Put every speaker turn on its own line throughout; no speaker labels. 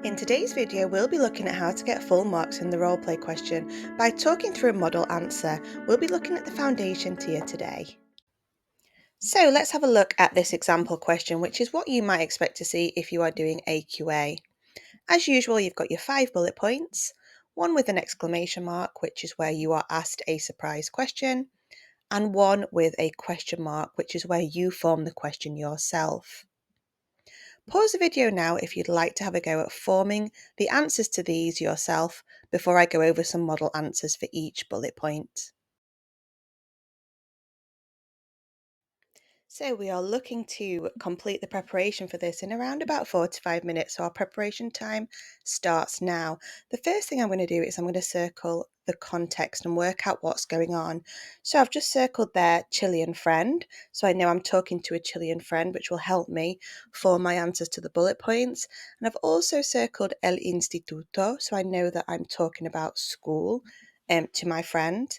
In today's video, we'll be looking at how to get full marks in the roleplay question. By talking through a model answer, we'll be looking at the foundation tier today. So let's have a look at this example question, which is what you might expect to see if you are doing AQA. As usual, you've got your 5 bullet points, one with an exclamation mark, which is where you are asked a surprise question, and one with a question mark, which is where you form the question yourself. Pause the video now if you'd like to have a go at forming the answers to these yourself before I go over some model answers for each bullet point. So we are looking to complete the preparation for this in around about 4 to 5 minutes, so our preparation time starts now. The first thing I'm going to do is I'm going to circle the context and work out what's going on. So I've just circled their Chilean friend, so I know I'm talking to a Chilean friend, which will help me form my answers to the bullet points. And I've also circled el instituto, so I know that I'm talking about school to my friend.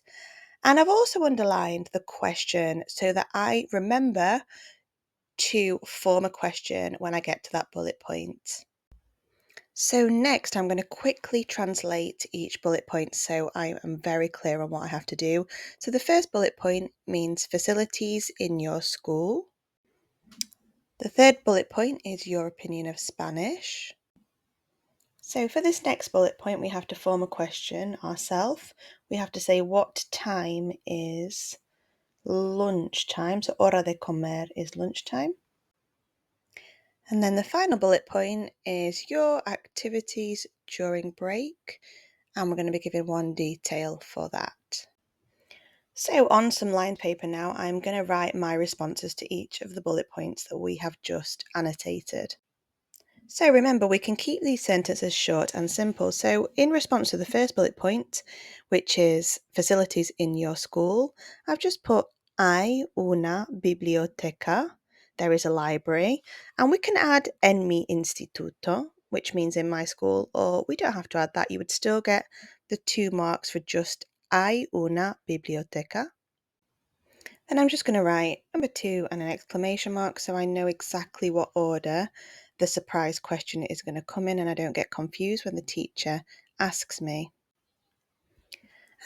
And I've also underlined the question so that I remember to form a question when I get to that bullet point. So next I'm going to quickly translate each bullet point so I am very clear on what I have to do. So the first bullet point means facilities in your school. The third bullet point is your opinion of Spanish. So for this next bullet point, we have to form a question ourselves. We have to say what time is lunchtime. So hora de comer is lunchtime. And then the final bullet point is your activities during break. And we're going to be giving one detail for that. So on some lined paper now, I'm going to write my responses to each of the bullet points that we have just annotated. So remember, we can keep these sentences short and simple. So in response to the first bullet point, which is facilities in your school, I've just put hay una biblioteca. There is a library. And we can add en mi instituto, which means in my school, or we don't have to add that. You would still get the 2 marks for just hay una biblioteca. Then I'm just going to write number 2 and an exclamation mark so I know exactly what order the surprise question is going to come in and I don't get confused when the teacher asks me.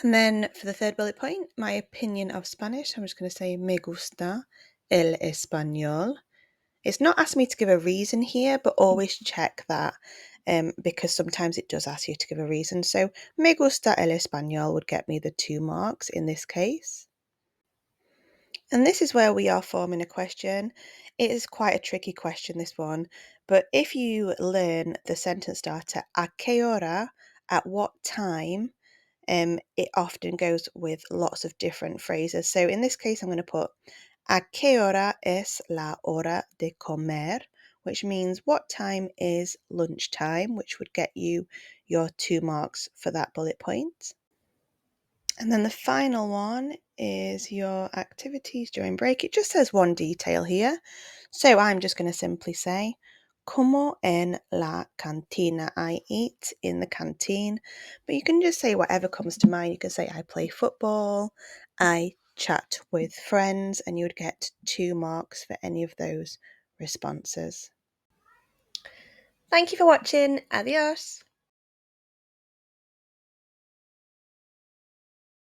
And then for the third bullet point, my opinion of Spanish, I'm just going to say me gusta el español. It's not asked me to give a reason here, but always check that because sometimes it does ask you to give a reason. So me gusta el español would get me the 2 marks in this case. And this is where we are forming a question. It is quite a tricky question, this one, but if you learn the sentence starter, a qué hora, at what time, it often goes with lots of different phrases. So in this case, I'm going to put, a qué hora es la hora de comer, which means what time is lunchtime, which would get you your 2 marks for that bullet point. And then the final one is your activities during break. It just says one detail here. So I'm just going to simply say, como en la cantina. I eat in the canteen. But you can just say whatever comes to mind. You can say I play football, I chat with friends, and you would get 2 marks for any of those responses. Thank you for watching. Adios.